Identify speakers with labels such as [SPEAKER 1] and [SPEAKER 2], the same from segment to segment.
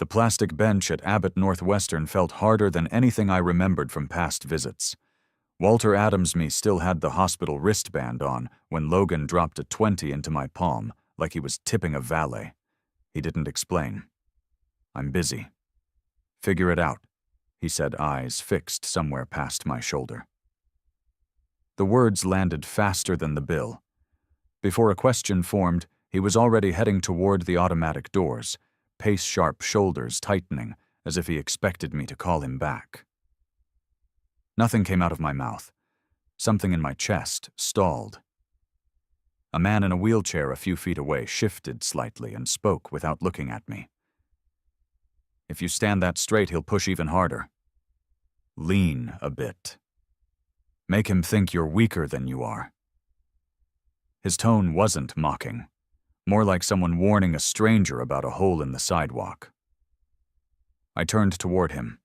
[SPEAKER 1] The plastic bench at Abbott Northwestern felt harder than anything I remembered from past visits. Walter Adamsme still had the hospital wristband on when Logan dropped a 20 into my palm, like he was tipping a valet. He didn't explain. "I'm busy." "Figure it out," he said, eyes fixed somewhere past my shoulder. The words landed faster than the bill. Before a question formed, he was already heading toward the automatic doors, pace-sharp shoulders tightening, as if he expected me to call him back. Nothing came out of my mouth. Something in my chest stalled. A man in a wheelchair a few feet away shifted slightly and spoke without looking at me. "If you stand that straight, he'll push even harder. Lean a bit. Make him think you're weaker than you are." His tone wasn't mocking, more like someone warning a stranger about a hole in the sidewalk. I turned toward him.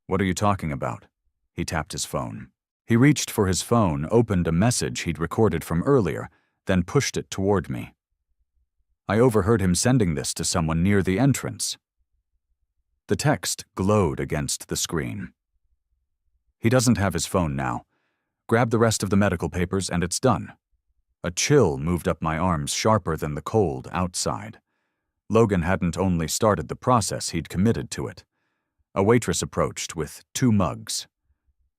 [SPEAKER 1] "What are you talking about?" He tapped his phone. He reached for his phone, opened a message he'd recorded from earlier, then pushed it toward me. I overheard him sending this to someone near the entrance. The text glowed against the screen. "He doesn't have his phone now. Grab the rest of the medical papers and it's done." A chill moved up my arms sharper than the cold outside. Logan hadn't only started the process, he'd committed to it. A waitress approached with 2 mugs.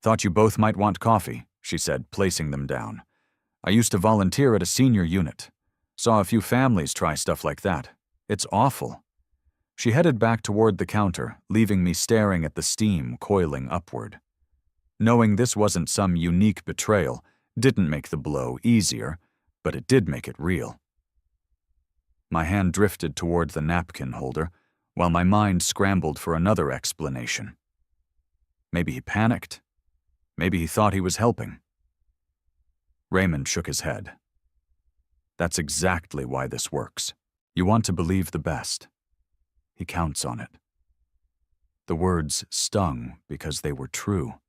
[SPEAKER 1] "Thought you both might want coffee," she said, placing them down. "I used to volunteer at a senior unit. Saw a few families try stuff like that. It's awful." She headed back toward the counter, leaving me staring at the steam coiling upward. Knowing this wasn't some unique betrayal didn't make the blow easier, but it did make it real. My hand drifted toward the napkin holder, while my mind scrambled for another explanation. Maybe he panicked. Maybe he thought he was helping. Raymond shook his head. "That's exactly why this works. You want to believe the best. He counts on it." The words stung because they were true.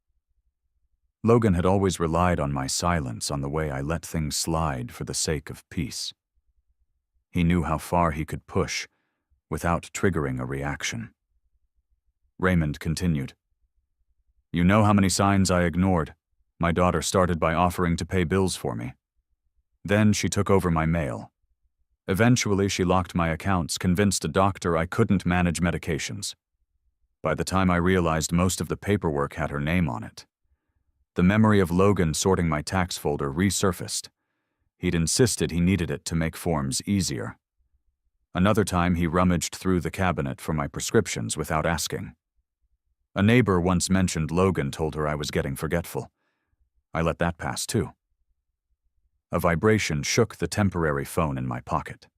[SPEAKER 1] Logan had always relied on my silence, on the way I let things slide for the sake of peace. He knew how far he could push without triggering a reaction. Raymond continued. "You know how many signs I ignored. My daughter started by offering to pay bills for me. Then she took over my mail. Eventually, she locked my accounts, convinced a doctor I couldn't manage medications. By the time I realized most of the paperwork had her name on it. The memory of Logan sorting my tax folder resurfaced. He'd insisted he needed it to make forms easier. Another time, he rummaged through the cabinet for my prescriptions without asking. A neighbor once mentioned Logan told her I was getting forgetful. I let that pass, too. A vibration shook the temporary phone in my pocket.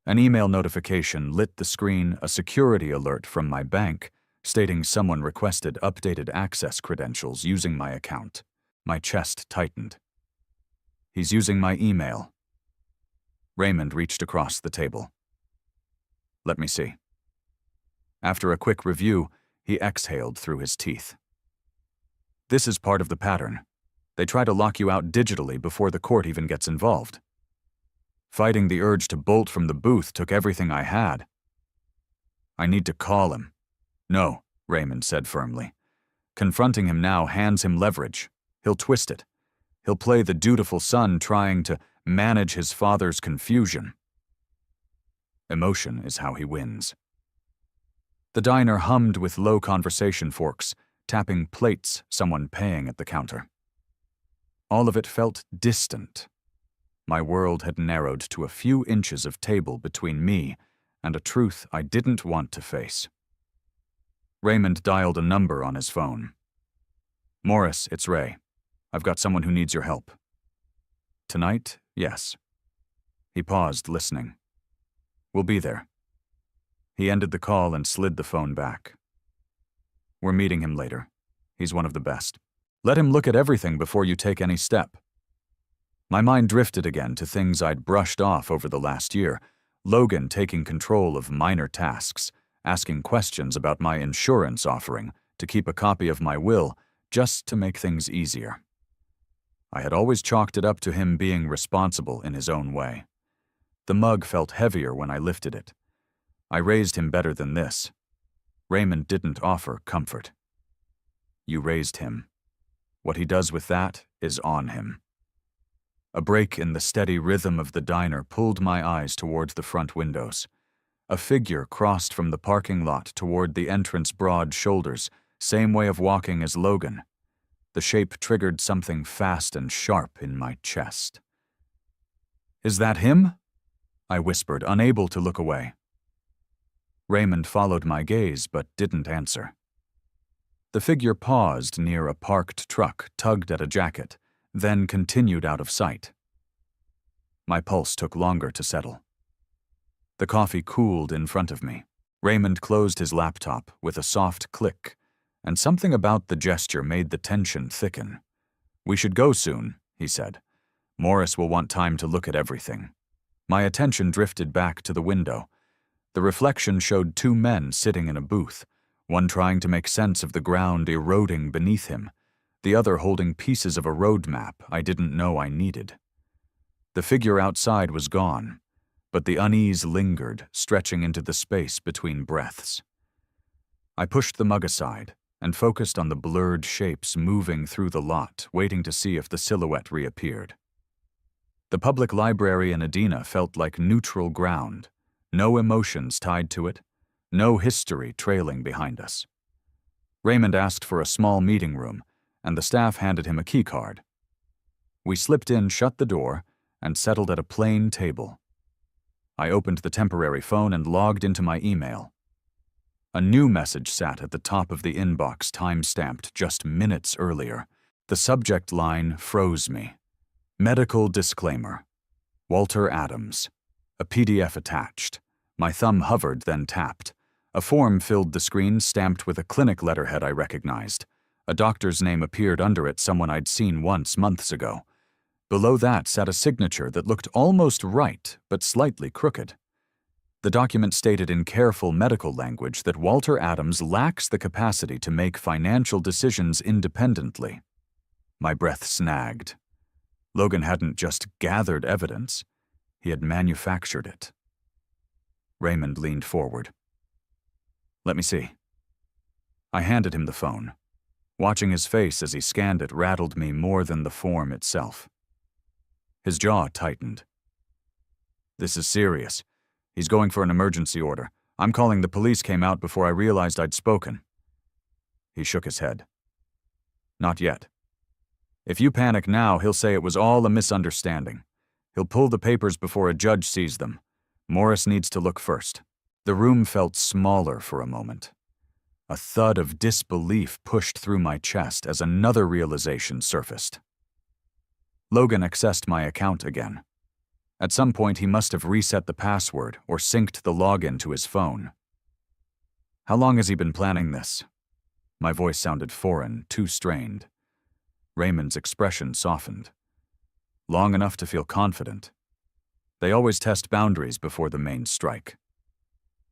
[SPEAKER 1] An email notification lit the screen, a security alert from my bank, stating someone requested updated access credentials using my account. My chest tightened. He's using my email. Raymond reached across the table. "Let me see." After a quick review, he exhaled through his teeth. "This is part of the pattern. They try to lock you out digitally before the court even gets involved. Fighting the urge to bolt from the booth took everything I had." "I need to call him." "No," Raymond said firmly. "Confronting him now hands him leverage. He'll twist it. He'll play the dutiful son trying to manage his father's confusion. Emotion is how he wins." The diner hummed with low conversation forks, tapping plates, someone paying at the counter. All of it felt distant. My world had narrowed to a few inches of table between me and a truth I didn't want to face. Raymond dialed a number on his phone. "Morris, it's Ray. I've got someone who needs your help." "Tonight? Yes." He paused, listening. "We'll be there." He ended the call and slid the phone back. "We're meeting him later. He's one of the best. Let him look at everything before you take any step." My mind drifted again to things I'd brushed off over the last year. Logan taking control of minor tasks, asking questions about my insurance offering to keep a copy of my will just to make things easier. I had always chalked it up to him being responsible in his own way. The mug felt heavier when I lifted it. I raised him better than this. Raymond didn't offer comfort. You raised him. What he does with that is on him. A break in the steady rhythm of the diner pulled my eyes toward the front windows. A figure crossed from the parking lot toward the entrance broad shoulders, same way of walking as Logan. The shape triggered something fast and sharp in my chest. Is that him? I whispered, unable to look away. Raymond followed my gaze but didn't answer. The figure paused near a parked truck, tugged at a jacket, then continued out of sight. My pulse took longer to settle. The coffee cooled in front of me. Raymond closed his laptop with a soft click, and something about the gesture made the tension thicken. We should go soon, he said. Morris will want time to look at everything. My attention drifted back to the window. The reflection showed two men sitting in a booth, one trying to make sense of the ground eroding beneath him, the other holding pieces of a road map I didn't know I needed. The figure outside was gone, but the unease lingered, stretching into the space between breaths. I pushed the mug aside and focused on the blurred shapes moving through the lot, waiting to see if the silhouette reappeared. The public library in Adena felt like neutral ground, no emotions tied to it, no history trailing behind us. Raymond asked for a small meeting room, and the staff handed him a key card. We slipped in, shut the door, and settled at a plain table. I opened the temporary phone and logged into my email. A new message sat at the top of the inbox, time-stamped just minutes earlier. The subject line froze me. Medical disclaimer. Walter Adams. A PDF attached. My thumb hovered, then tapped. A form filled the screen, stamped with a clinic letterhead I recognized. A doctor's name appeared under it, someone I'd seen once months ago. Below that sat a signature that looked almost right, but slightly crooked. The document stated in careful medical language that Walter Adams lacks the capacity to make financial decisions independently. My breath snagged. Logan hadn't just gathered evidence, he had manufactured it. Raymond leaned forward. Let me see. I handed him the phone. Watching his face as he scanned it rattled me more than the form itself. His jaw tightened. This is serious. He's going for an emergency order. I'm calling the police came out before I realized I'd spoken. He shook his head. Not yet. If you panic now, he'll say it was all a misunderstanding. He'll pull the papers before a judge sees them. Morris needs to look first. The room felt smaller for a moment. A thud of disbelief pushed through my chest as another realization surfaced. Logan accessed my account again. At some point, he must have reset the password or synced the login to his phone. How long has he been planning this? My voice sounded foreign, too strained. Raymond's expression softened. Long enough to feel confident. They always test boundaries before the main strike.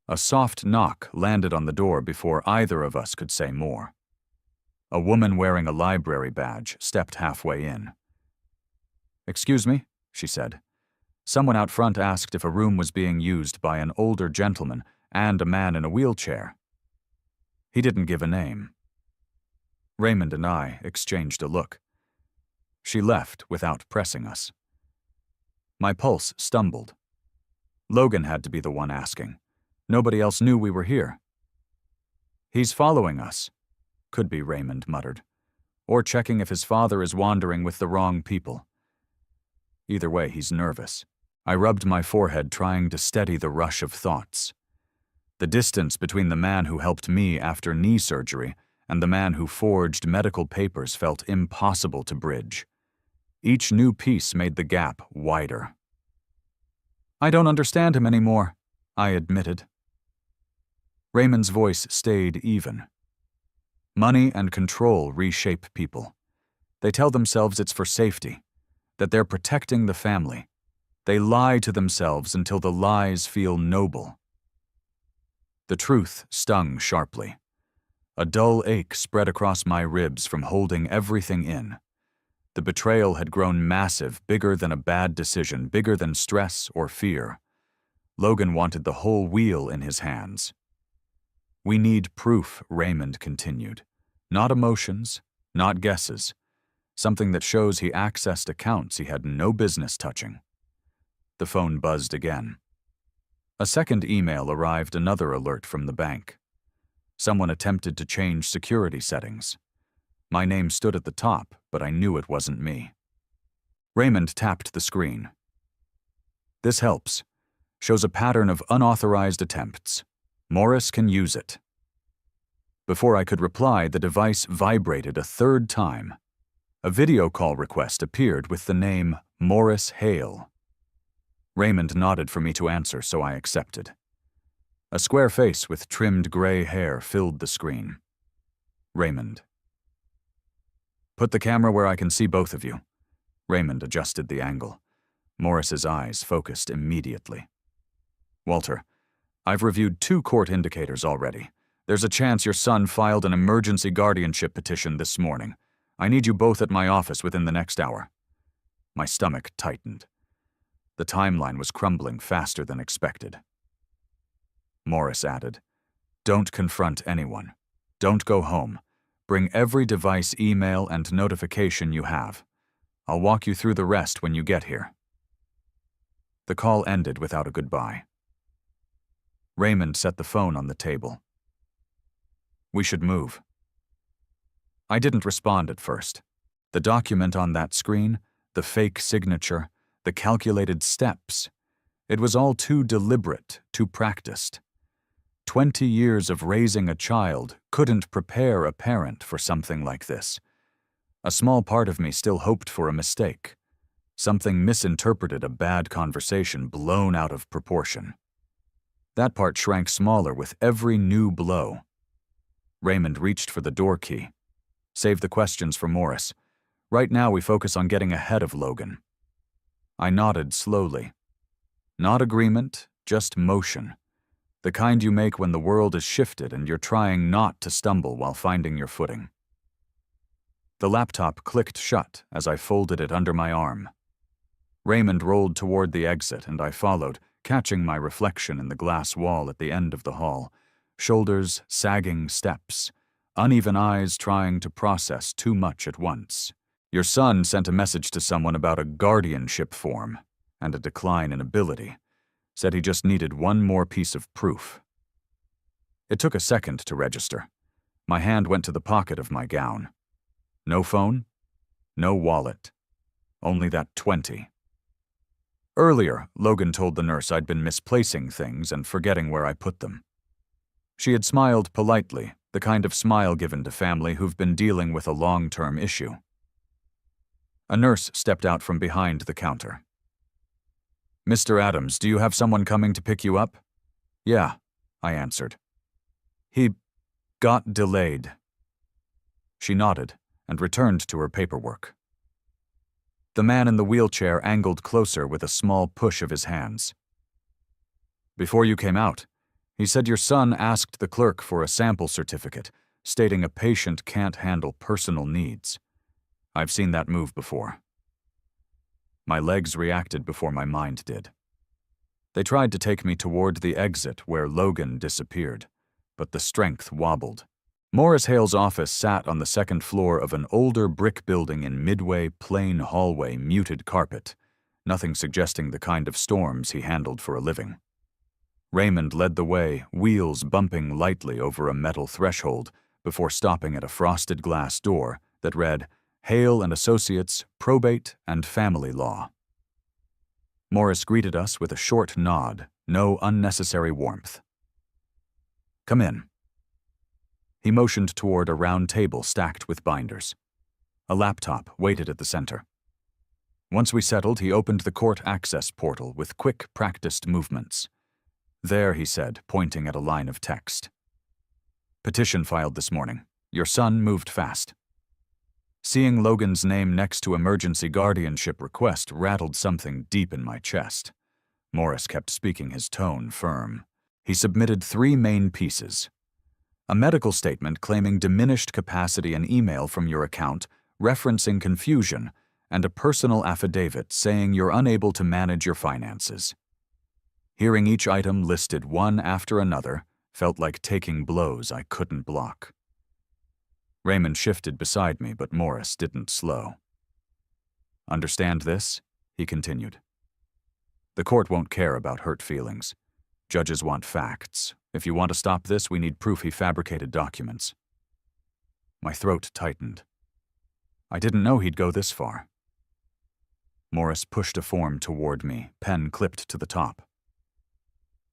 [SPEAKER 1] A soft knock landed on the door before either of us could say more. A woman wearing a library badge stepped halfway in. Excuse me, she said. Someone out front asked if a room was being used by an older gentleman and a man in a wheelchair. He didn't give a name. Raymond and I exchanged a look. She left without pressing us. My pulse stumbled. Logan had to be the one asking. Nobody else knew we were here. He's following us, could be, Raymond muttered, or checking if his father is wandering with the wrong people. Either way, he's nervous. I rubbed my forehead, trying to steady the rush of thoughts. The distance between the man who helped me after knee surgery and the man who forged medical papers felt impossible to bridge. Each new piece made the gap wider. I don't understand him anymore, I admitted. Raymond's voice stayed even. Money and control reshape people. They tell themselves it's for safety, that they're protecting the family. They lie to themselves until the lies feel noble. The truth stung sharply. A dull ache spread across my ribs from holding everything in. The betrayal had grown massive, bigger than a bad decision, bigger than stress or fear. Logan wanted the whole wheel in his hands. "We need proof," Raymond continued. "Not emotions, not guesses. Something that shows he accessed accounts he had no business touching." The phone buzzed again. A second email arrived, another alert from the bank. Someone attempted to change security settings. My name stood at the top, but I knew it wasn't me. Raymond tapped the screen. "This helps. Shows a pattern of unauthorized attempts. Morris can use it." Before I could reply, the device vibrated a third time. A video call request appeared with the name Morris Hale. Raymond nodded for me to answer, so I accepted. A square face with trimmed gray hair filled the screen. Raymond. "Put the camera where I can see both of you." Raymond adjusted the angle. Morris's eyes focused immediately. "Walter, I've reviewed 2 court indicators already. There's a chance your son filed an emergency guardianship petition this morning. I need you both at my office within the next hour." My stomach tightened. The timeline was crumbling faster than expected. Morris added, "Don't confront anyone. Don't go home. Bring every device, email, and notification you have. I'll walk you through the rest when you get here." The call ended without a goodbye. Raymond set the phone on the table. "We should move." I didn't respond at first. The document on that screen, the fake signature, the calculated steps. It was all too deliberate, too practiced. 20 years of raising a child couldn't prepare a parent for something like this. A small part of me still hoped for a mistake. Something misinterpreted, a bad conversation blown out of proportion. That part shrank smaller with every new blow. Raymond reached for the door key. "Save the questions for Morris. Right now we focus on getting ahead of Logan." I nodded slowly. Not agreement, just motion. The kind you make when the world is shifted and you're trying not to stumble while finding your footing. The laptop clicked shut as I folded it under my arm. Raymond rolled toward the exit and I followed, catching my reflection in the glass wall at the end of the hall. Shoulders sagging steps, uneven eyes trying to process too much at once. Your son sent a message to someone about a guardianship form and a decline in ability. Said he just needed one more piece of proof. It took a second to register. My hand went to the pocket of my gown. No phone, no wallet, only that 20. Earlier, Logan told the nurse I'd been misplacing things and forgetting where I put them. She had smiled politely, the kind of smile given to family who've been dealing with a long-term issue. A nurse stepped out from behind the counter. "Mr. Adams, do you have someone coming to pick you up?" "Yeah," I answered. "He got delayed." She nodded and returned to her paperwork. The man in the wheelchair angled closer with a small push of his hands. "Before you came out, he said your son asked the clerk for a sample certificate, stating a patient can't handle personal needs. I've seen that move before." My legs reacted before my mind did. They tried to take me toward the exit where Logan disappeared, but the strength wobbled. Morris Hale's office sat on the second floor of an older brick building in midway, plain hallway, muted carpet, nothing suggesting the kind of storms he handled for a living. Raymond led the way, wheels bumping lightly over a metal threshold before stopping at a frosted glass door that read, "Hale and Associates, Probate and Family Law." Morris greeted us with a short nod, no unnecessary warmth. "Come in." He motioned toward a round table stacked with binders. A laptop waited at the center. Once we settled, he opened the court access portal with quick, practiced movements. "There," he said, pointing at a line of text. "Petition filed this morning. Your son moved fast." Seeing Logan's name next to emergency guardianship request rattled something deep in my chest. Morris kept speaking, his tone firm. He submitted 3 main pieces. A medical statement claiming diminished capacity, an email from your account referencing confusion, and a personal affidavit saying you're unable to manage your finances. Hearing each item listed one after another felt like taking blows I couldn't block. Raymond shifted beside me, but Morris didn't slow. "Understand this?" he continued. "The court won't care about hurt feelings. Judges want facts. If you want to stop this, we need proof he fabricated documents." My throat tightened. I didn't know he'd go this far. Morris pushed a form toward me, pen clipped to the top.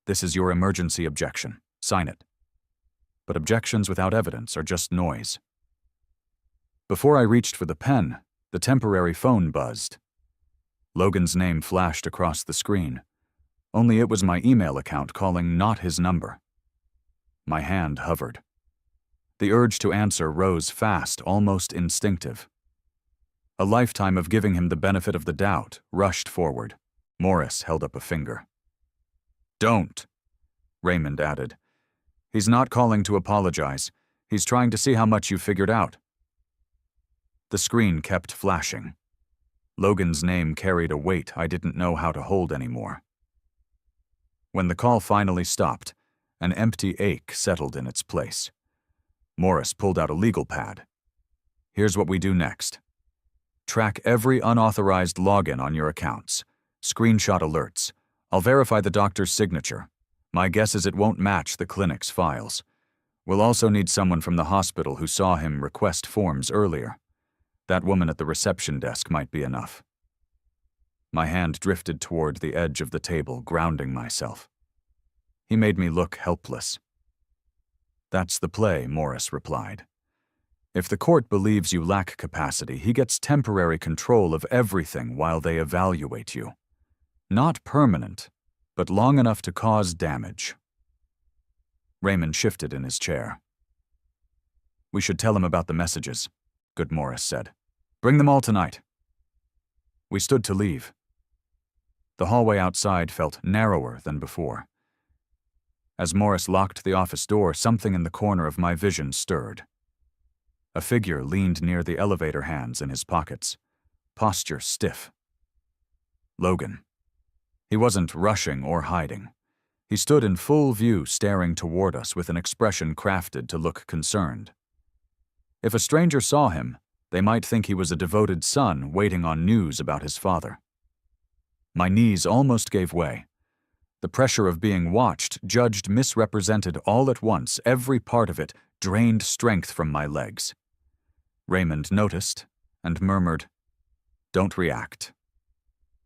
[SPEAKER 1] "This is your emergency objection. Sign it." But objections without evidence are just noise. Before I reached for the pen, the temporary phone buzzed. Logan's name flashed across the screen. Only it was my email account calling, not his number. My hand hovered. The urge to answer rose fast, almost instinctive. A lifetime of giving him the benefit of the doubt rushed forward. Morris held up a finger. "Don't," Raymond added. "He's not calling to apologize. He's trying to see how much you've figured out." The screen kept flashing. Logan's name carried a weight I didn't know how to hold anymore. When the call finally stopped, an empty ache settled in its place. Morris pulled out a legal pad. "Here's what we do next. Track every unauthorized login on your accounts. Screenshot alerts. I'll verify the doctor's signature. My guess is it won't match the clinic's files. We'll also need someone from the hospital who saw him request forms earlier. That woman at the reception desk might be enough." My hand drifted toward the edge of the table, grounding myself. He made me look helpless. "That's the play," Morris replied. "If the court believes you lack capacity, he gets temporary control of everything while they evaluate you. Not permanent, but long enough to cause damage." Raymond shifted in his chair. "We should tell him about the messages," Good Morris said. "Bring them all tonight." We stood to leave. The hallway outside felt narrower than before. As Morris locked the office door, something in the corner of my vision stirred. A figure leaned near the elevator, hands in his pockets, posture stiff. Logan. He wasn't rushing or hiding. He stood in full view, staring toward us with an expression crafted to look concerned. If a stranger saw him, they might think he was a devoted son waiting on news about his father. My knees almost gave way. The pressure of being watched, judged, misrepresented all at once, every part of it drained strength from my legs. Raymond noticed and murmured, "Don't react."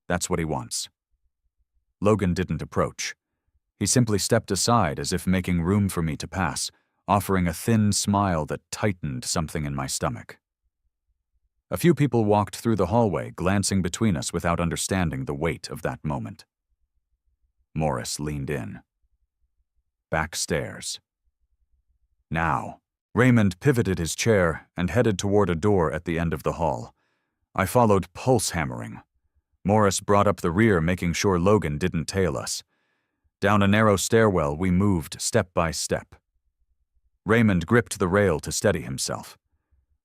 [SPEAKER 1] That's what he wants. Logan didn't approach. He simply stepped aside as if making room for me to pass, offering a thin smile that tightened something in my stomach. A few people walked through the hallway, glancing between us without understanding the weight of that moment. Morris leaned in. Backstairs. Now. Raymond pivoted his chair and headed toward a door at the end of the hall. I followed, pulse hammering. Morris brought up the rear, making sure Logan didn't tail us. Down a narrow stairwell, we moved step by step. Raymond gripped the rail to steady himself.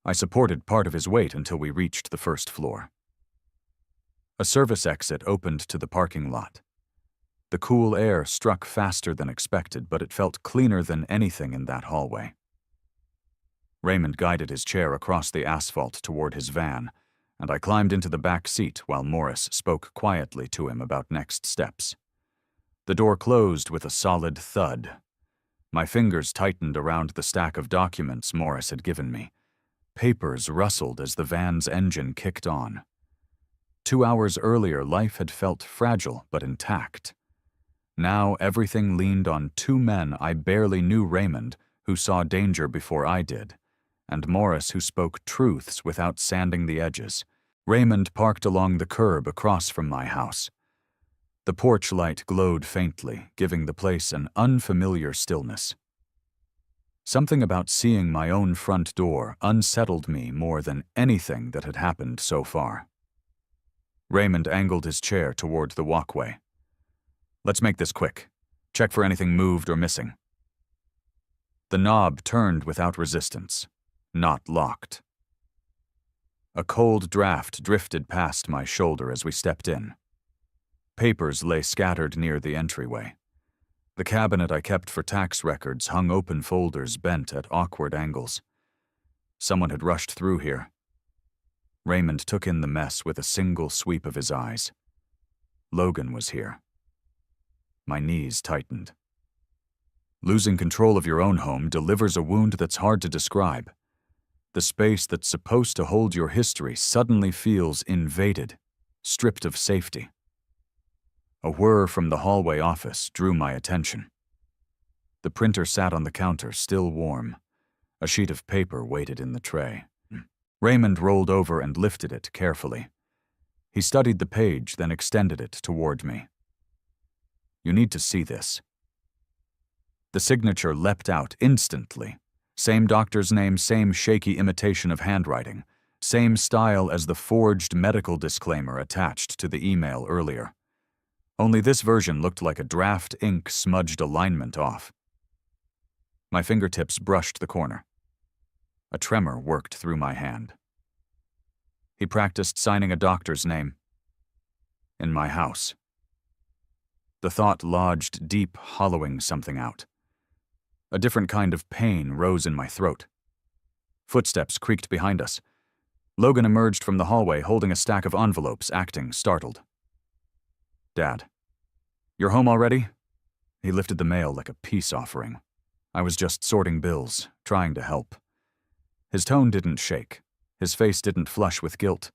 [SPEAKER 1] I supported part of his weight until we reached the first floor. A service exit opened to the parking lot. The cool air struck faster than expected, but it felt cleaner than anything in that hallway. Raymond guided his chair across the asphalt toward his van, and I climbed into the back seat while Morris spoke quietly to him about next steps. The door closed with a solid thud. My fingers tightened around the stack of documents Morris had given me. Papers rustled as the van's engine kicked on. 2 hours earlier, life had felt fragile but intact. Now everything leaned on two men I barely knew: Raymond, who saw danger before I did, and Morris, who spoke truths without sanding the edges. Raymond parked along the curb across from my house. The porch light glowed faintly, giving the place an unfamiliar stillness. Something about seeing my own front door unsettled me more than anything that had happened so far. Raymond angled his chair toward the walkway. "Let's make this quick. Check for anything moved or missing." The knob turned without resistance, not locked. A cold draft drifted past my shoulder as we stepped in. Papers lay scattered near the entryway. The cabinet I kept for tax records hung open folders bent at awkward angles. Someone had rushed through here. Raymond took in the mess with a single sweep of his eyes. Logan was here. My knees tightened. Losing control of your own home delivers a wound that's hard to describe. The space that's supposed to hold your history suddenly feels invaded, stripped of safety. A whir from the hallway office drew my attention. The printer sat on the counter, still warm. A sheet of paper waited in the tray. Raymond rolled over and lifted it carefully. He studied the page, then extended it toward me. You need to see this. The signature leapt out instantly. Same doctor's name, same shaky imitation of handwriting, same style as the forged medical disclaimer attached to the email earlier. Only this version looked like a draft ink smudged alignment off. My fingertips brushed the corner. A tremor worked through my hand. He practiced signing a doctor's name. In my house. The thought lodged deep, hollowing something out. A different kind of pain rose in my throat. Footsteps creaked behind us. Logan emerged from the hallway holding a stack of envelopes, acting startled. Dad, you're home already? He lifted the mail like a peace offering. I was just sorting bills, trying to help. His tone didn't shake. His face didn't flush with guilt.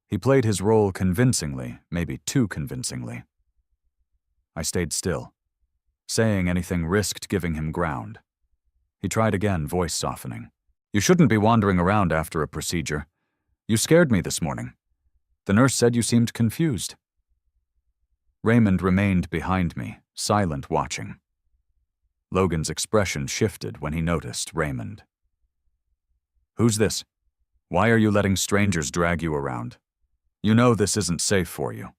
[SPEAKER 1] He played his role convincingly, maybe too convincingly. I stayed still. Saying anything risked giving him ground. He tried again, voice softening. You shouldn't be wandering around after a procedure. You scared me this morning. The nurse said you seemed confused. Raymond remained behind me, silent, watching. Logan's expression shifted when he noticed Raymond. Who's this? Why are you letting strangers drag you around? You know this isn't safe for you.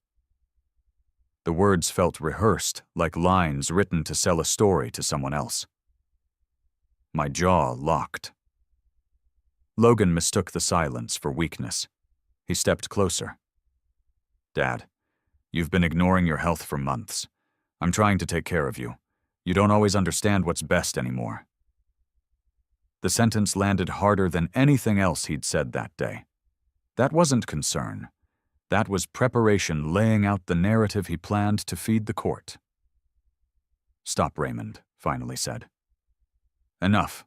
[SPEAKER 1] The words felt rehearsed, like lines written to sell a story to someone else. My jaw locked. Logan mistook the silence for weakness. He stepped closer. Dad, you've been ignoring your health for months. I'm trying to take care of you. You don't always understand what's best anymore. The sentence landed harder than anything else he'd said that day. That wasn't concern. That was preparation laying out the narrative he planned to feed the court. Stop, Raymond, finally said. Enough.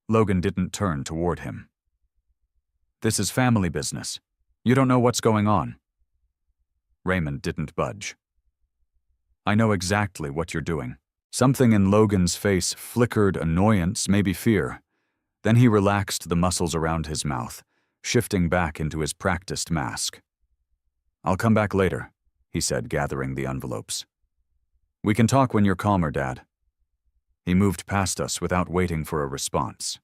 [SPEAKER 1] Logan didn't turn toward him. This is family business. You don't know what's going on. Raymond didn't budge. I know exactly what you're doing. Something in Logan's face flickered annoyance, maybe fear. Then he relaxed the muscles around his mouth, shifting back into his practiced mask. I'll come back later, he said, gathering the envelopes. We can talk when you're calmer, Dad. He moved past us without waiting for a response.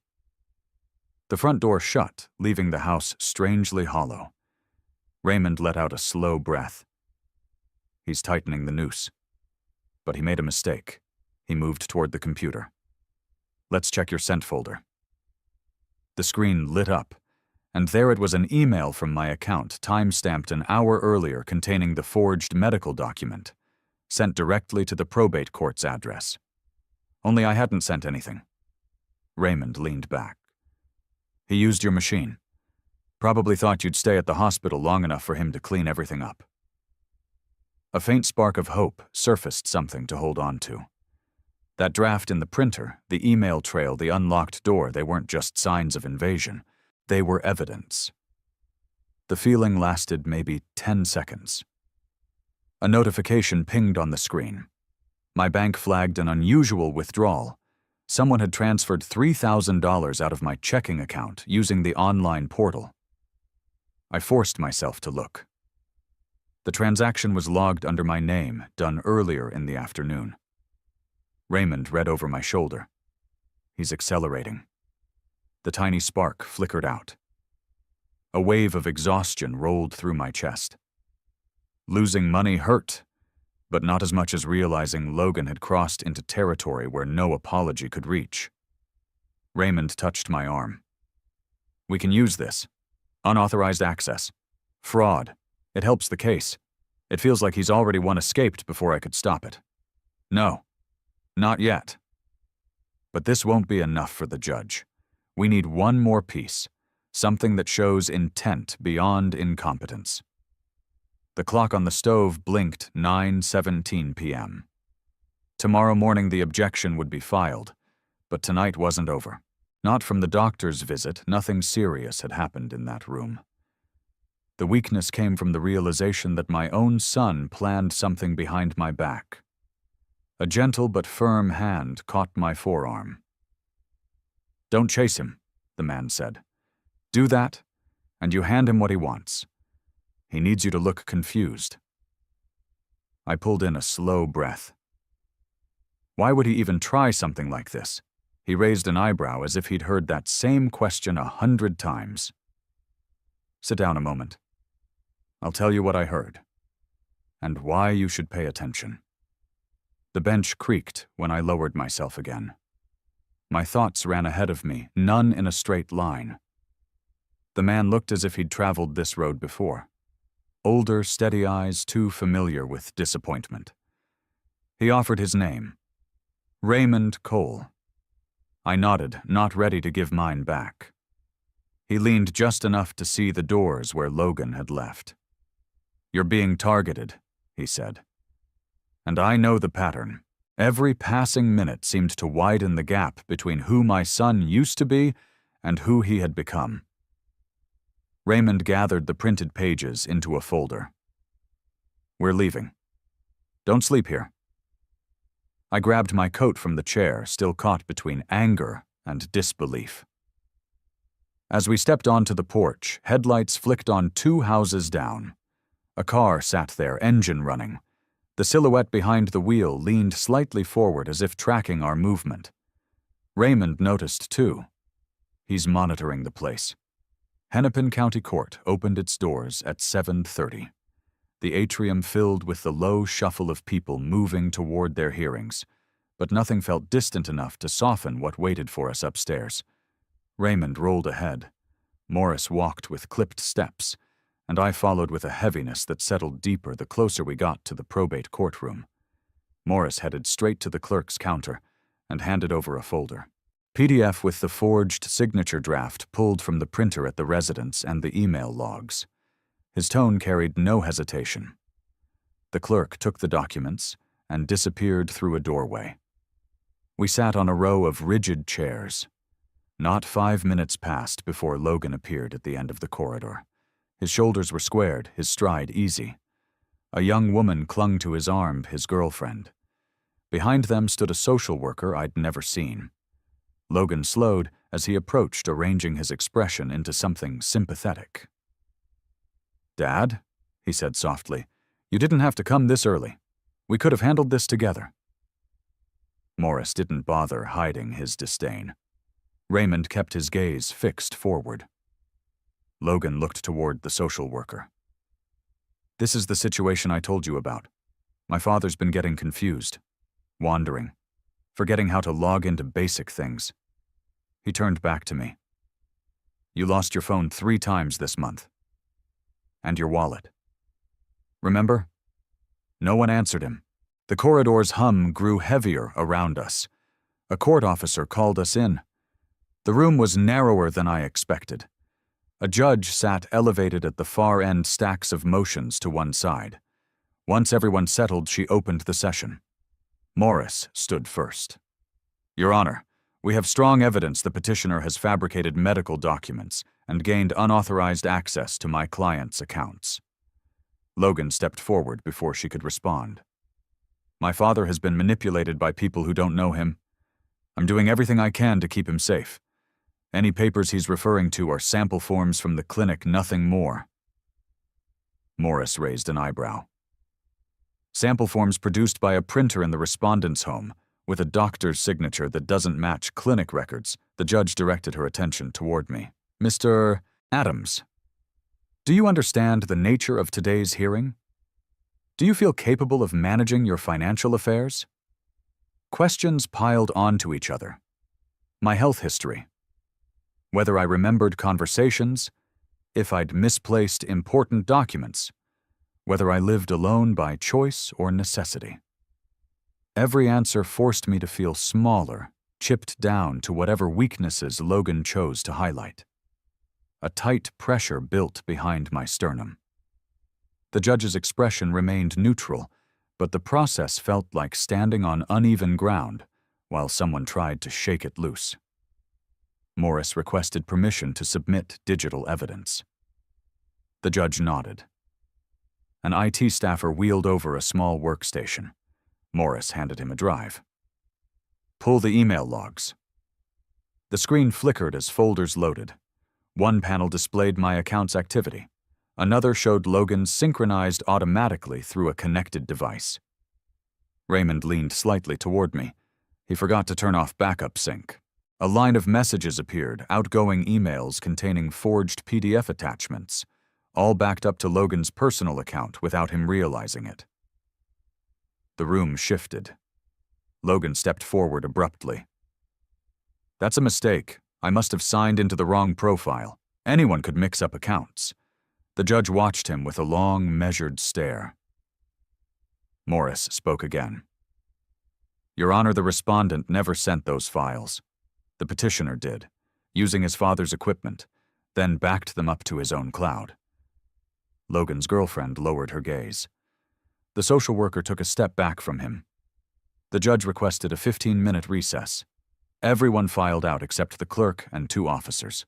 [SPEAKER 1] The front door shut, leaving the house strangely hollow. Raymond let out a slow breath. He's tightening the noose. But he made a mistake. He moved toward the computer. Let's check your sent folder. The screen lit up, and there it was, an email from my account, time-stamped an hour earlier, containing the forged medical document, sent directly to the probate court's address. Only I hadn't sent anything. Raymond leaned back. He used your machine. Probably thought you'd stay at the hospital long enough for him to clean everything up. A faint spark of hope surfaced, something to hold on to. That draft in the printer, the email trail, the unlocked door, they weren't just signs of invasion. They were evidence. The feeling lasted maybe 10 seconds. A notification pinged on the screen. My bank flagged an unusual withdrawal. Someone had transferred $3,000 out of my checking account using the online portal. I forced myself to look. The transaction was logged under my name, done earlier in the afternoon. Raymond read over my shoulder. He's accelerating. The tiny spark flickered out. A wave of exhaustion rolled through my chest. Losing money hurt, but not as much as realizing Logan had crossed into territory where no apology could reach. Raymond touched my arm. We can use this. Unauthorized access. Fraud. It helps the case. It feels like he's already one escaped before I could stop it. No, not yet. But this won't be enough for the judge. We need one more piece, something that shows intent beyond incompetence. The clock on the stove blinked 9:17 p.m. Tomorrow morning the objection would be filed, but tonight wasn't over. Not from the doctor's visit, nothing serious had happened in that room. The weakness came from the realization that my own son planned something behind my back. A gentle but firm hand caught my forearm. "Don't chase him," the man said. "Do that, and you hand him what he wants. He needs you to look confused." I pulled in a slow breath. Why would he even try something like this? He raised an eyebrow as if he'd heard that same question 100 times. "Sit down a moment. I'll tell you what I heard, and why you should pay attention." The bench creaked when I lowered myself again. My thoughts ran ahead of me, none in a straight line. The man looked as if he'd traveled this road before. Older, steady eyes, too familiar with disappointment. He offered his name. Raymond Cole. I nodded, not ready to give mine back. He leaned just enough to see the doors where Logan had left. "You're being targeted," he said. And I know the pattern. Every passing minute seemed to widen the gap between who my son used to be and who he had become. Raymond gathered the printed pages into a folder. "We're leaving. Don't sleep here." I grabbed my coat from the chair, still caught between anger and disbelief. As we stepped onto the porch, headlights flicked on 2 houses down. A car sat there, engine running. The silhouette behind the wheel leaned slightly forward as if tracking our movement. Raymond noticed too. He's monitoring the place. Hennepin County Court opened its doors at 7:30. The atrium filled with the low shuffle of people moving toward their hearings, but nothing felt distant enough to soften what waited for us upstairs. Raymond rolled ahead. Morris walked with clipped steps, and I followed with a heaviness that settled deeper the closer we got to the probate courtroom. Morris headed straight to the clerk's counter and handed over a folder. PDF with the forged signature draft pulled from the printer at the residence and the email logs. His tone carried no hesitation. The clerk took the documents and disappeared through a doorway. We sat on a row of rigid chairs. Not 5 minutes passed before Logan appeared at the end of the corridor. His shoulders were squared, his stride easy. A young woman clung to his arm, his girlfriend. Behind them stood a social worker I'd never seen. Logan slowed as he approached, arranging his expression into something sympathetic. "Dad," he said softly, "you didn't have to come this early. We could have handled this together." Morris didn't bother hiding his disdain. Raymond kept his gaze fixed forward. Logan looked toward the social worker. "This is the situation I told you about. My father's been getting confused, wandering, forgetting how to log into basic things." He turned back to me. "You lost your phone 3 times this month. And your wallet. Remember?" No one answered him. The corridor's hum grew heavier around us. A court officer called us in. The room was narrower than I expected. A judge sat elevated at the far end, stacks of motions to one side. Once everyone settled, she opened the session. Morris stood first. "Your Honor, we have strong evidence the petitioner has fabricated medical documents and gained unauthorized access to my client's accounts." Logan stepped forward before she could respond. "My father has been manipulated by people who don't know him. I'm doing everything I can to keep him safe. Any papers he's referring to are sample forms from the clinic, nothing more." Morris raised an eyebrow. "Sample forms produced by a printer in the respondent's home, with a doctor's signature that doesn't match clinic records." The judge directed her attention toward me. "Mr. Adams, do you understand the nature of today's hearing? Do you feel capable of managing your financial affairs?" Questions piled onto each other. My health history. Whether I remembered conversations, if I'd misplaced important documents, whether I lived alone by choice or necessity. Every answer forced me to feel smaller, chipped down to whatever weaknesses Logan chose to highlight. A tight pressure built behind my sternum. The judge's expression remained neutral, but the process felt like standing on uneven ground while someone tried to shake it loose. Morris requested permission to submit digital evidence. The judge nodded. An IT staffer wheeled over a small workstation. Morris handed him a drive. "Pull the email logs." The screen flickered as folders loaded. One panel displayed my account's activity. Another showed Logan synchronized automatically through a connected device. Raymond leaned slightly toward me. He forgot to turn off backup sync. A line of messages appeared, outgoing emails containing forged PDF attachments, all backed up to Logan's personal account without him realizing it. The room shifted. Logan stepped forward abruptly. "That's a mistake. I must have signed into the wrong profile. Anyone could mix up accounts." The judge watched him with a long, measured stare. Morris spoke again. "Your Honor, the respondent never sent those files. The petitioner did, using his father's equipment, then backed them up to his own cloud." Logan's girlfriend lowered her gaze. The social worker took a step back from him. The judge requested a 15-minute recess. Everyone filed out except the clerk and 2 officers.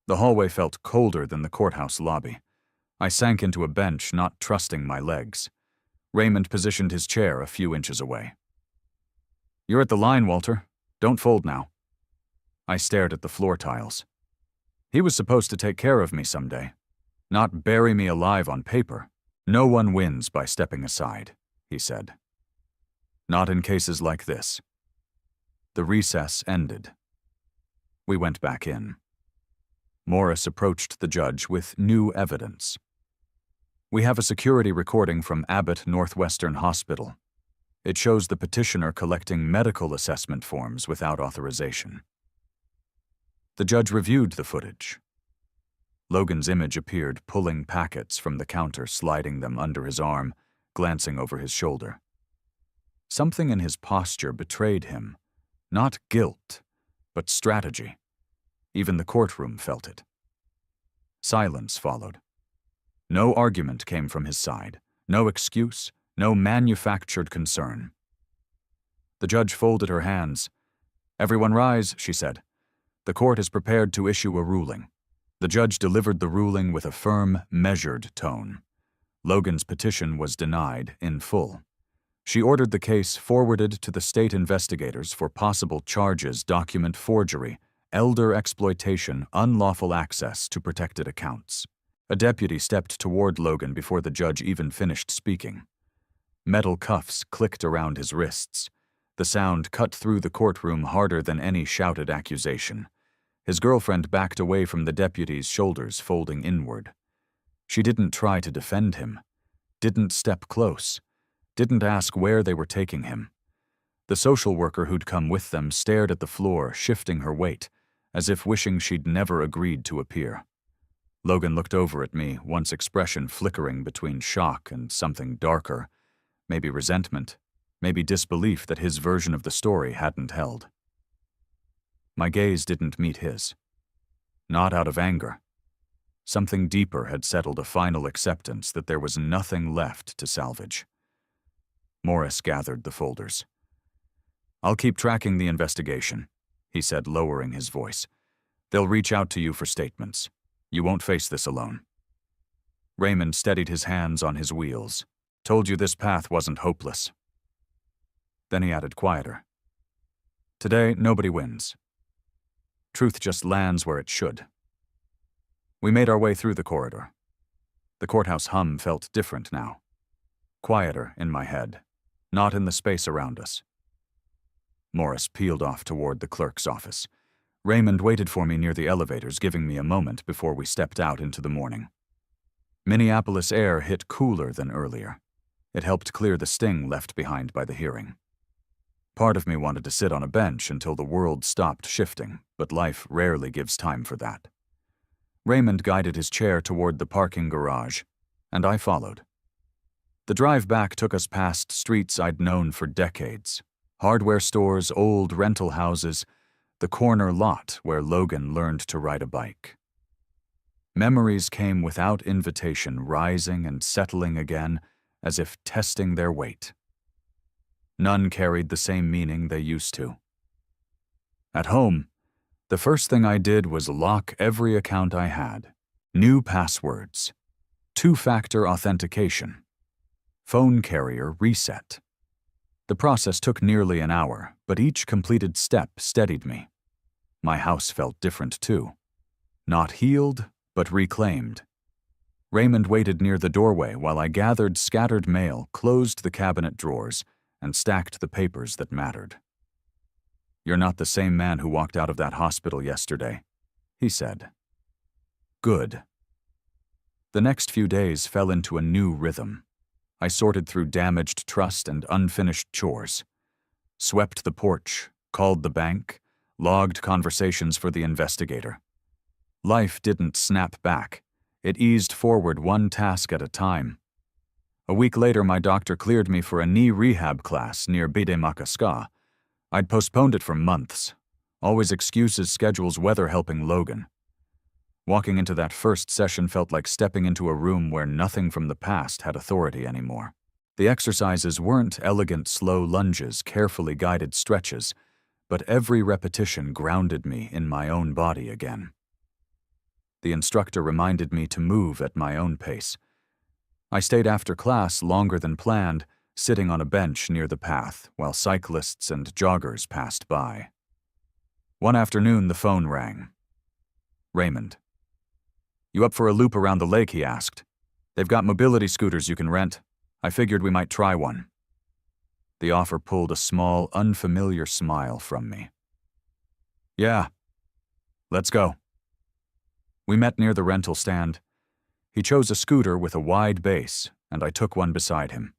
[SPEAKER 1] The hallway felt colder than the courthouse lobby. I sank into a bench, not trusting my legs. Raymond positioned his chair a few inches away. "You're at the line, Walter. Don't fold now." I stared at the floor tiles. He was supposed to take care of me someday, not bury me alive on paper. "No one wins by stepping aside," he said. "Not in cases like this." The recess ended. We went back in. Morris approached the judge with new evidence. "We have a security recording from Abbott Northwestern Hospital. It shows the petitioner collecting medical assessment forms without authorization." The judge reviewed the footage. Logan's image appeared pulling packets from the counter, sliding them under his arm, glancing over his shoulder. Something in his posture betrayed him. Not guilt, but strategy. Even the courtroom felt it. Silence followed. No argument came from his side, no excuse, no manufactured concern. The judge folded her hands. "Everyone rise," she said. "The court is prepared to issue a ruling." The judge delivered the ruling with a firm, measured tone. Logan's petition was denied in full. She ordered the case forwarded to the state investigators for possible charges: document forgery, elder exploitation, unlawful access to protected accounts. A deputy stepped toward Logan before the judge even finished speaking. Metal cuffs clicked around his wrists. The sound cut through the courtroom harder than any shouted accusation. His girlfriend backed away from the deputy's shoulders, folding inward. She didn't try to defend him, didn't step close, didn't ask where they were taking him. The social worker who'd come with them stared at the floor, shifting her weight, as if wishing she'd never agreed to appear. Logan looked over at me, once expression flickering between shock and something darker, maybe resentment, maybe disbelief that his version of the story hadn't held. My gaze didn't meet his. Not out of anger. Something deeper had settled, a final acceptance that there was nothing left to salvage. Morris gathered the folders. "I'll keep tracking the investigation," he said, lowering his voice. "They'll reach out to you for statements. You won't face this alone." Raymond steadied his hands on his wheels. "Told you this path wasn't hopeless." Then he added quieter. "Today, nobody wins. Truth just lands where it should." We made our way through the corridor. The courthouse hum felt different now. Quieter in my head, not in the space around us. Morris peeled off toward the clerk's office. Raymond waited for me near the elevators, giving me a moment before we stepped out into the morning. Minneapolis air hit cooler than earlier. It helped clear the sting left behind by the hearing. Part of me wanted to sit on a bench until the world stopped shifting, but life rarely gives time for that. Raymond guided his chair toward the parking garage. and I followed. The drive back took us past streets I'd known for decades. Hardware stores, old rental houses, the corner lot where Logan learned to ride a bike. Memories came without invitation, rising and settling again, as if testing their weight. None carried the same meaning they used to. At home, the first thing I did was lock every account I had. New passwords, two-factor authentication, phone carrier reset. The process took nearly an hour, but each completed step steadied me. My house felt different too. Not healed, but reclaimed. Raymond waited near the doorway while I gathered scattered mail, closed the cabinet drawers, and stacked the papers that mattered. "You're not the same man who walked out of that hospital yesterday," he said. Good. The next few days fell into a new rhythm. I sorted through damaged trust and unfinished chores, swept the porch, called the bank, logged conversations for the investigator. Life didn't snap back. It eased forward one task at a time. A week later, my doctor cleared me for a knee rehab class near Bide Makaska. I'd postponed it for months. Always excuses, schedules, weather helping Logan. Walking into that first session felt like stepping into a room where nothing from the past had authority anymore. The exercises weren't elegant, slow lunges, carefully guided stretches, but every repetition grounded me in my own body again. The instructor reminded me to move at my own pace. I stayed after class longer than planned, sitting on a bench near the path while cyclists and joggers passed by. One afternoon, the phone rang. Raymond. "You up for a loop around the lake?" he asked. "They've got mobility scooters you can rent. I figured we might try one." The offer pulled a small, unfamiliar smile from me. "Yeah, let's go." We met near the rental stand. He chose a scooter with a wide base, and I took one beside him.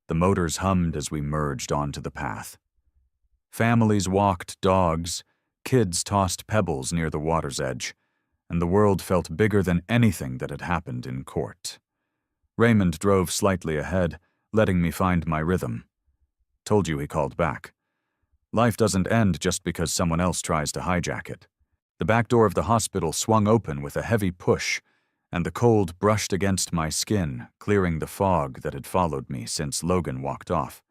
[SPEAKER 1] The motors hummed as we merged onto the path. Families walked dogs, kids tossed pebbles near the water's edge, and the world felt bigger than anything that had happened in court. Raymond drove slightly ahead, letting me find my rhythm. "Told you," he called back. "Life doesn't end just because someone else tries to hijack it." The back door of the hospital swung open with a heavy push, and the cold brushed against my skin, clearing the fog that had followed me since Logan walked off.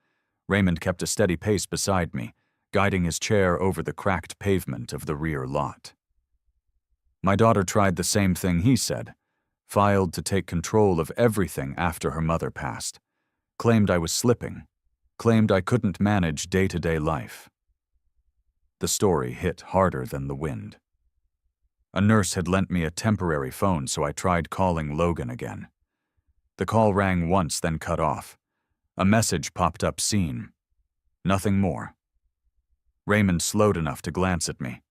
[SPEAKER 1] Raymond kept a steady pace beside me, guiding his chair over the cracked pavement of the rear lot. My daughter tried the same thing he said, filed to take control of everything after her mother passed, claimed I was slipping, claimed I couldn't manage day-to-day life. The story hit harder than the wind. A nurse had lent me a temporary phone, so I tried calling Logan again. The call rang once, then cut off. A message popped up seen. Nothing more. Raymond slowed enough to glance at me.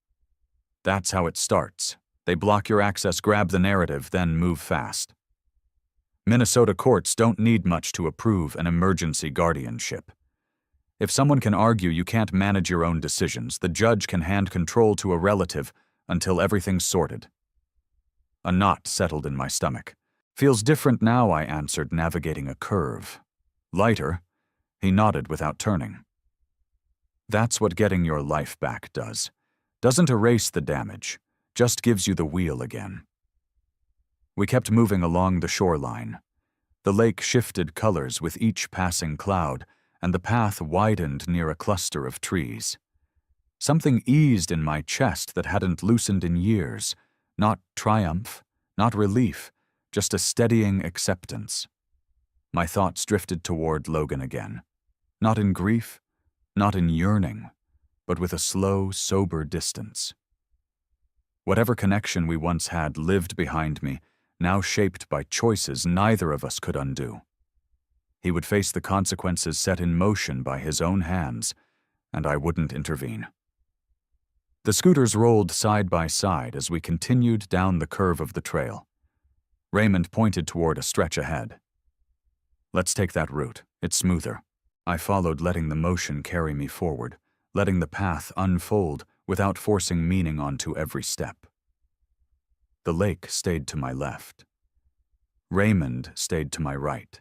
[SPEAKER 1] "That's how it starts. They block your access, grab the narrative, then move fast." Minnesota courts don't need much to approve an emergency guardianship. If someone can argue you can't manage your own decisions, the judge can hand control to a relative until everything's sorted. A knot settled in my stomach. "Feels different now," I answered, navigating a curve. "Lighter." He nodded without turning. That's what getting your life back does. Doesn't erase the damage, just gives you the wheel again. We kept moving along the shoreline. The lake shifted colors with each passing cloud, and the path widened near a cluster of trees. Something eased in my chest that hadn't loosened in years. Not triumph, not relief, just a steadying acceptance. My thoughts drifted toward Logan again. Not in grief, not in yearning, but with a slow, sober distance. Whatever connection we once had lived behind me, now shaped by choices neither of us could undo. He would face the consequences set in motion by his own hands, and I wouldn't intervene. The scooters rolled side by side as we continued down the curve of the trail. Raymond pointed toward a stretch ahead. "Let's take that route. It's smoother." I followed, letting the motion carry me forward, letting the path unfold without forcing meaning onto every step. The lake stayed to my left. Raymond stayed to my right.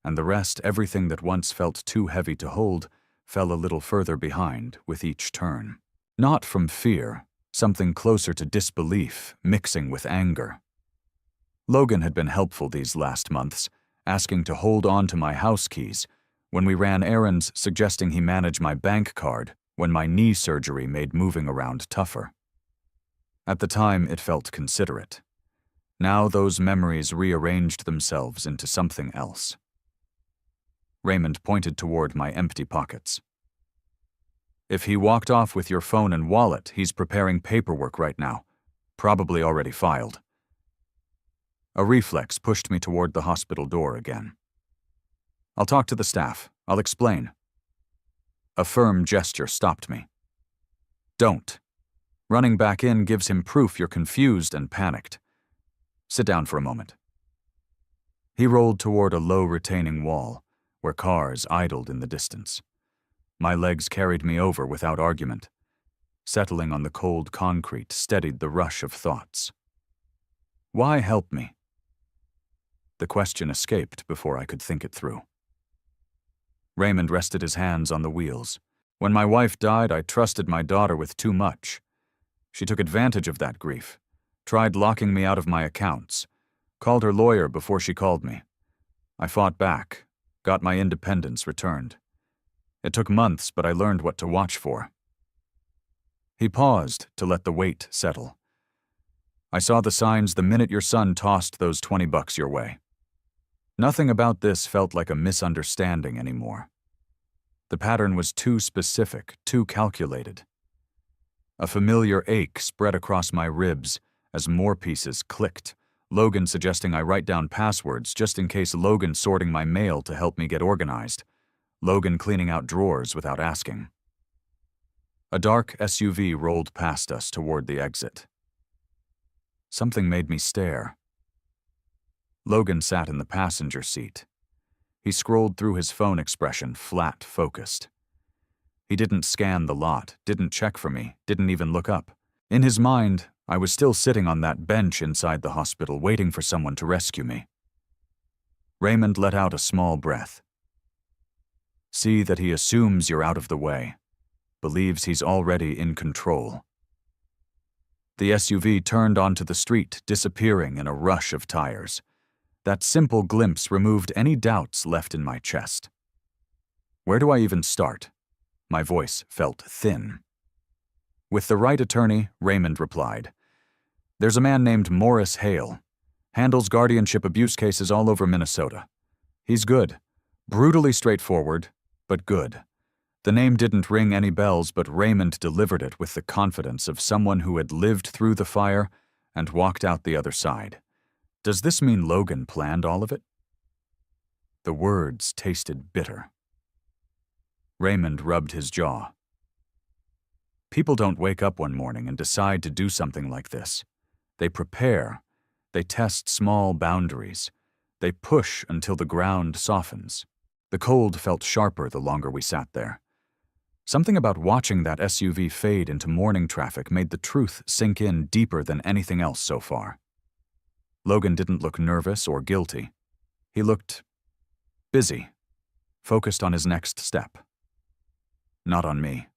[SPEAKER 1] And the rest, everything that once felt too heavy to hold, fell a little further behind with each turn. Not from fear, something closer to disbelief, mixing with anger. Logan had been helpful these last months, asking to hold on to my house keys, when we ran errands suggesting he manage my bank card, when my knee surgery made moving around tougher. At the time, it felt considerate. Now those memories rearranged themselves into something else. Raymond pointed toward my empty pockets. If he walked off with your phone and wallet, he's preparing paperwork right now, probably already filed. A reflex pushed me toward the hospital door again. I'll talk to the staff. I'll explain. A firm gesture stopped me. Don't. Running back in gives him proof you're confused and panicked. Sit down for a moment. He rolled toward a low retaining wall, where cars idled in the distance. My legs carried me over without argument. Settling on the cold concrete steadied the rush of thoughts. Why help me? The question escaped before I could think it through. Raymond rested his hands on the wheels. When my wife died, I trusted my daughter with too much. She took advantage of that grief, tried locking me out of my accounts, called her lawyer before she called me. I fought back, got my independence returned. It took months, but I learned what to watch for. He paused to let the weight settle. I saw the signs the minute your son tossed those $20 your way. Nothing about this felt like a misunderstanding anymore. The pattern was too specific, too calculated. A familiar ache spread across my ribs as more pieces clicked, Logan suggesting I write down passwords just in case, Logan sorting my mail to help me get organized, Logan cleaning out drawers without asking. A dark SUV rolled past us toward the exit. Something made me stare. Logan sat in the passenger seat. He scrolled through his phone expression, flat, focused. He didn't scan the lot, didn't check for me, didn't even look up. In his mind, I was still sitting on that bench inside the hospital, waiting for someone to rescue me. Raymond let out a small breath. See that he assumes you're out of the way, believes he's already in control. The SUV turned onto the street, disappearing in a rush of tires. That simple glimpse removed any doubts left in my chest. Where do I even start? My voice felt thin. With the right attorney, Raymond replied. There's a man named Morris Hale. Handles guardianship abuse cases all over Minnesota. He's good. Brutally straightforward, but good. The name didn't ring any bells, but Raymond delivered it with the confidence of someone who had lived through the fire and walked out the other side. Does this mean Logan planned all of it? The words tasted bitter. Raymond rubbed his jaw. People don't wake up one morning and decide to do something like this. They prepare. They test small boundaries. They push until the ground softens. The cold felt sharper the longer we sat there. Something about watching that SUV fade into morning traffic made the truth sink in deeper than anything else so far. Logan didn't look nervous or guilty. He looked busy, focused on his next step. Not on me.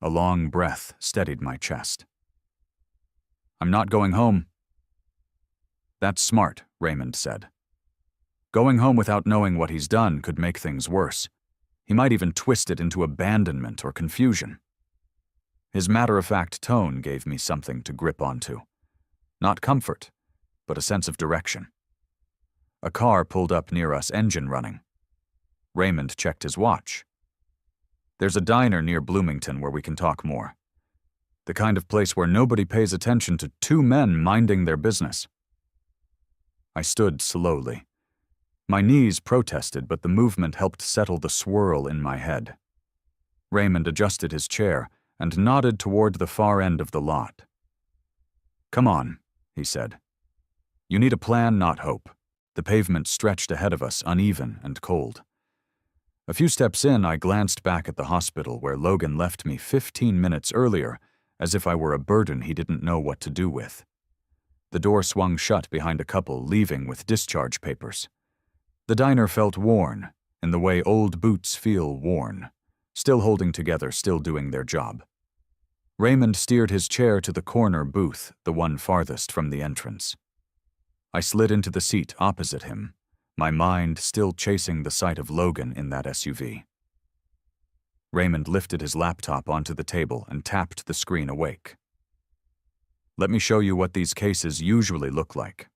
[SPEAKER 1] A long breath steadied my chest. I'm not going home. That's smart, Raymond said. Going home without knowing what he's done could make things worse. He might even twist it into abandonment or confusion. His matter-of-fact tone gave me something to grip onto. Not comfort, but a sense of direction. A car pulled up near us, engine running. Raymond checked his watch. There's a diner near Bloomington where we can talk more. The kind of place where nobody pays attention to two men minding their business. I stood slowly. My knees protested, but the movement helped settle the swirl in my head. Raymond adjusted his chair and nodded toward the far end of the lot. Come on, he said. You need a plan, not hope. The pavement stretched ahead of us, uneven and cold. A few steps in, I glanced back at the hospital where Logan left me 15 minutes earlier, as if I were a burden he didn't know what to do with. The door swung shut behind a couple leaving with discharge papers. The diner felt worn, in the way old boots feel worn, still holding together, still doing their job. Raymond steered his chair to the corner booth, the one farthest from the entrance. I slid into the seat opposite him, my mind still chasing the sight of Logan in that SUV. Raymond lifted his laptop onto the table and tapped the screen awake. Let me show you what these cases usually look like.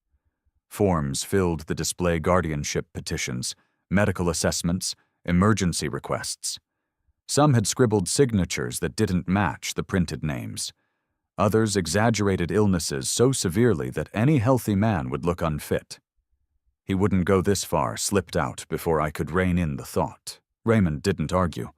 [SPEAKER 1] Forms filled the display: guardianship petitions, medical assessments, emergency requests. Some had scribbled signatures that didn't match the printed names. Others exaggerated illnesses so severely that any healthy man would look unfit. He wouldn't go this far slipped out before I could rein in the thought. Raymond didn't argue.